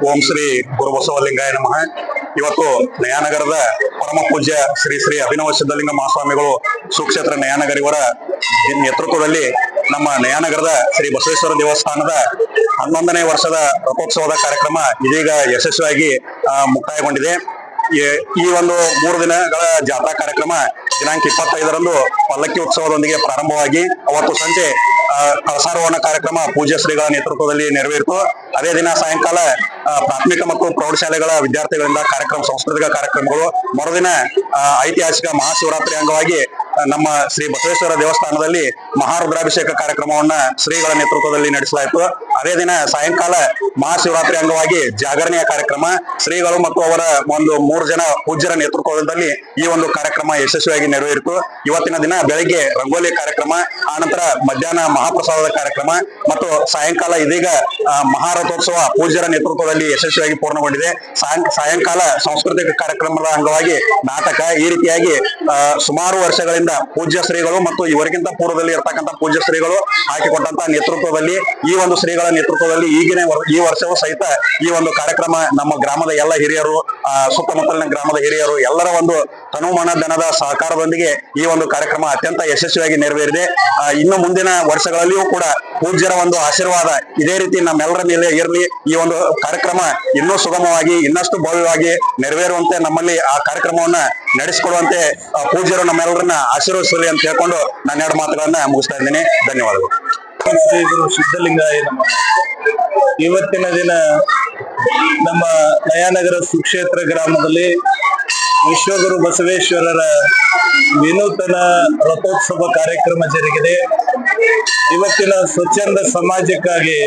ಓಂ ಶ್ರೀ ಗುರು ಬಸವಲಿಂಗಾಯ ನಮಃ. ಇವತ್ತು ನಯಾನಗರದ ಪರಮ ಪೂಜ್ಯ ಶ್ರೀ ಶ್ರೀ ಅಭಿನವ ಸಿದ್ಧಲಿಂಗ ಮಹಾಸ್ವಾಮಿಗಳು ಸುಕ್ಷೇತ್ರ ನಯಾನಗರ ಇವರ ನೇತೃತ್ವದಲ್ಲಿ ನಮ್ಮ ನಯಾನಗರದ ಶ್ರೀ ಬಸವೇಶ್ವರ ದೇವಸ್ಥಾನದ 11ನೇ ವರ್ಷದ ರಥೋತ್ಸವದ ಕಾರ್ಯಕ್ರಮ ಇದೀಗ ಯಶಸ್ವಿಯಾಗಿ ಮುಕ್ತಾಯಗೊಂಡಿದೆ. ಈ ಒಂದು 3 ದಿನಗಳ ಜಾತ್ರಾ ಕಾರ್ಯಕ್ರಮ ದಿನಾಂಕ 25ರಂದು ಪಲ್ಲಕ್ಕಿ ಉತ್ಸವದೊಂದಿಗೆ ಪ್ರಾರಂಭವಾಗಿ ಅವತ್ತು ಸಂಜೆ ಕಳಸಾರೋಹಣ ಕಾರ್ಯಕ್ರಮ ಪೂಜ್ಯ ಶ್ರೀಗಳ ನೇತೃತ್ವದಲ್ಲಿ ನೆರವೇರಿತು. ಅದೇ ದಿನ ಸಾಯಂಕಾಲ ಪ್ರಾಥಮಿಕ ಮತ್ತು ಪ್ರೌಢಶಾಲೆಗಳ ವಿದ್ಯಾರ್ಥಿಗಳಿಂದ ಸಾಂಸ್ಕೃತಿಕ ಕಾರ್ಯಕ್ರಮಗಳು, ಮರುದಿನ ಐತಿಹಾಸಿಕ ಮಹಾಶಿವರಾತ್ರಿ ಅಂಗವಾಗಿ ನಮ್ಮ ಶ್ರೀ ಬಸವೇಶ್ವರ ದೇವಸ್ಥಾನದಲ್ಲಿ ಮಹಾರುದ್ರಾಭಿಷೇಕ ಕಾರ್ಯಕ್ರಮವನ್ನ ಶ್ರೀಗಳ ನೇತೃತ್ವದಲ್ಲಿ ನಡೆಸಲಾಯಿತು. ಅದೇ ದಿನ ಸಾಯಂಕಾಲ ಮಹಾಶಿವರಾತ್ರಿ ಅಂಗವಾಗಿ ಜಾಗರಣೆಯ ಕಾರ್ಯಕ್ರಮ ಶ್ರೀಗಳು ಮತ್ತು ಅವರ ಒಂದು 3 ಜನ ಪೂಜ್ಯರ ನೇತೃತ್ವದಲ್ಲಿ ಈ ಒಂದು ಕಾರ್ಯಕ್ರಮ ಯಶಸ್ವಿಯಾಗಿ ನೆರವೇರಿತು. ಇವತ್ತಿನ ದಿನ ಬೆಳಗ್ಗೆ ರಂಗೋಲಿ ಕಾರ್ಯಕ್ರಮ, ಆನಂತರ ಮಧ್ಯಾಹ್ನ ಮಹಾಪ್ರಸಾದದ ಕಾರ್ಯಕ್ರಮ ಮತ್ತು ಸಾಯಂಕಾಲ ಇದೀಗ ಮಹಾರಥೋತ್ಸವ ಪೂಜ್ಯರ ನೇತೃತ್ವದಲ್ಲಿ ಯಶಸ್ವಿಯಾಗಿ ಪೂರ್ಣಗೊಂಡಿದೆ. ಸಾಯಂಕಾಲ ಸಾಂಸ್ಕೃತಿಕ ಕಾರ್ಯಕ್ರಮದ ಅಂಗವಾಗಿ ನಾಟಕ, ಈ ರೀತಿಯಾಗಿ ಸುಮಾರು ವರ್ಷಗಳಿಂದ ಪೂಜ್ಯ ಶ್ರೀಗಳು ಮತ್ತು ಇವರಿಗಿಂತ ಪೂರ್ವದಲ್ಲಿ ಇರತಕ್ಕಂಥ ಪೂಜ್ಯ ಶ್ರೀಗಳು ಹಾಕಿಕೊಟ್ಟಂತ ನೇತೃತ್ವದಲ್ಲಿ ಈ ಒಂದು ಶ್ರೀಗಳ ನೇತೃತ್ವದಲ್ಲಿ ಈ ವರ್ಷವೂ ಸಹಿತ ಈ ಒಂದು ಕಾರ್ಯಕ್ರಮ ನಮ್ಮ ಗ್ರಾಮದ ಎಲ್ಲ ಹಿರಿಯರು, ಸುತ್ತಮುತ್ತಲಿನ ಗ್ರಾಮದ ಹಿರಿಯರು ಎಲ್ಲರ ಒಂದು ತನುಮನ ಧನದ ಸಹಕಾರದೊಂದಿಗೆ ಈ ಒಂದು ಕಾರ್ಯಕ್ರಮ ಅತ್ಯಂತ ಯಶಸ್ವಿಯಾಗಿ ನೆರವೇರಿದೆ. ಇನ್ನು ಮುಂದಿನ ವರ್ಷಗಳಲ್ಲಿಯೂ ಕೂಡ ಪೂಜ್ಯರ ಒಂದು ಆಶೀರ್ವಾದ ಇದೇ ರೀತಿ ನಮ್ಮೆಲ್ಲರ ಮೇಲೆ ಇರಲಿ. ಈ ಒಂದು ಕಾರ್ಯಕ್ರಮ ಇನ್ನೂ ಸುಗಮವಾಗಿ ಇನ್ನಷ್ಟು ಭವ್ಯವಾಗಿ ನೆರವೇರುವಂತೆ ನಮ್ಮಲ್ಲಿ ಆ ಕಾರ್ಯಕ್ರಮವನ್ನ ನಡೆಸಿಕೊಡುವಂತೆ ಪೂಜ್ಯರು ನಮ್ಮೆಲ್ಲರನ್ನ ಆಶೀರ್ವದಿಸಲಿ ಅಂತ ಹೇಳ್ಕೊಂಡು ನಾನು 2 ಮಾತುಗಳನ್ನ ಮುಗಿಸ್ತಾ ಇದ್ದೀನಿ. ಧನ್ಯವಾದಗಳು. ಶ್ರೀ ಗುರು ಸಿದ್ಧಲಿಂಗಾಯ ನಮಃ. ಇವತ್ತಿನ ದಿನ ನಮ್ಮ ನಯಾನಗರ ಸುಕ್ಷೇತ್ರ ಗ್ರಾಮದಲ್ಲಿ ವಿಶ್ವಗುರು ಬಸವೇಶ್ವರರ ವಿನೂತನ ರಥೋತ್ಸವ ಕಾರ್ಯಕ್ರಮ ಜರುಗಿದೆ. ಇವತ್ತಿನ ಸ್ವಚ್ಛಂದ ಸಮಾಜಕ್ಕಾಗಿ,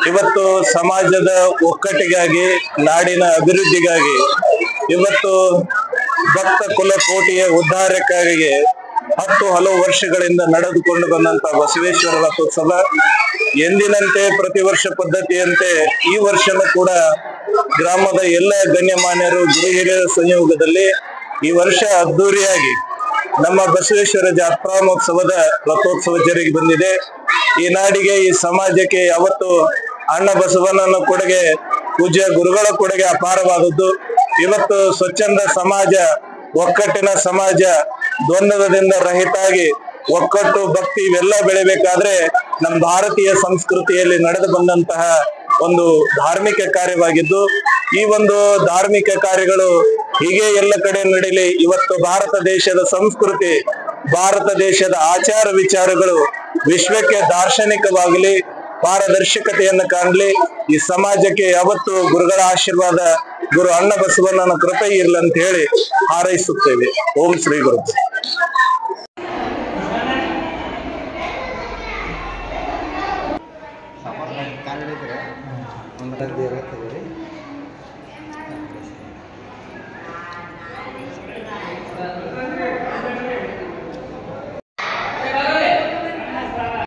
ಇವತ್ತು ಸಮಾಜದ ಒಕ್ಕಟ್ಟಿಗಾಗಿ, ನಾಡಿನ ಅಭಿವೃದ್ಧಿಗಾಗಿ, ಇವತ್ತು ಭಕ್ತ ಕುಲಕೋಟಿಯ ಉದ್ಧಾರಕ್ಕಾಗಿ 10 ಹಲವು ವರ್ಷಗಳಿಂದ ನಡೆದುಕೊಂಡು ಬಂದಂತ ಬಸವೇಶ್ವರ ರಥೋತ್ಸವ ಎಂದಿನಂತೆ ಪ್ರತಿ ವರ್ಷ ಪದ್ಧತಿಯಂತೆ ಈ ವರ್ಷನೂ ಕೂಡ ಗ್ರಾಮದ ಎಲ್ಲ ಗಣ್ಯಮಾನ್ಯರು, ಗುರು ಹಿರಿಯರ ಸಂಯೋಗದಲ್ಲಿ ಈ ವರ್ಷ ಅದ್ದೂರಿಯಾಗಿ ನಮ್ಮ ಬಸವೇಶ್ವರ ಜಾತ್ರಾ ಮಹೋತ್ಸವದ ರಥೋತ್ಸವ ಜರುಗಿ ಬಂದಿದೆ. ಈ ನಾಡಿಗೆ, ಈ ಸಮಾಜಕ್ಕೆ ಯಾವತ್ತು ಅಣ್ಣ ಬಸವಣ್ಣನ ಕೊಡುಗೆ, ಪೂಜ್ಯ ಗುರುಗಳ ಕೊಡುಗೆ ಅಪಾರವಾದದ್ದು. ಇವತ್ತು ಸ್ವಚ್ಛಂದ ಸಮಾಜ, ಒಕ್ಕಟ್ಟಿನ ಸಮಾಜ, ದ್ವಂದ್ವದಿಂದ ರಹಿತಾಗಿ ಒಕ್ಕಟ್ಟು, ಭಕ್ತಿ ಇವೆಲ್ಲ ಬೆಳಿಬೇಕಾದ್ರೆ ನಮ್ಮ ಭಾರತೀಯ ಸಂಸ್ಕೃತಿಯಲ್ಲಿ ನಡೆದು ಬಂದಂತಹ ಒಂದು ಧಾರ್ಮಿಕ ಕಾರ್ಯವಾಗಿದ್ದು, ಈ ಒಂದು ಧಾರ್ಮಿಕ ಕಾರ್ಯಗಳು ಹೀಗೆ ಎಲ್ಲ ಕಡೆ ನಡೀಲಿ. ಇವತ್ತು ಭಾರತ ದೇಶದ ಸಂಸ್ಕೃತಿ, ಭಾರತ ದೇಶದ ಆಚಾರ ವಿಚಾರಗಳು ವಿಶ್ವಕ್ಕೆ ದಾರ್ಶನಿಕವಾಗಲಿ, ಪಾರದರ್ಶಕತೆಯನ್ನು ಕಾಣಲಿ. ಈ ಸಮಾಜಕ್ಕೆ ಯಾವತ್ತು ಗುರುಗಳ ಆಶೀರ್ವಾದ, ಗುರು ಅಣ್ಣ ಬಸವಣ್ಣನ ಕೃಪೆ ಇರಲಿ ಅಂತ ಹೇಳಿ ಹಾರೈಸುತ್ತೇವೆ. ಓಂ ಶ್ರೀ ಗುರು.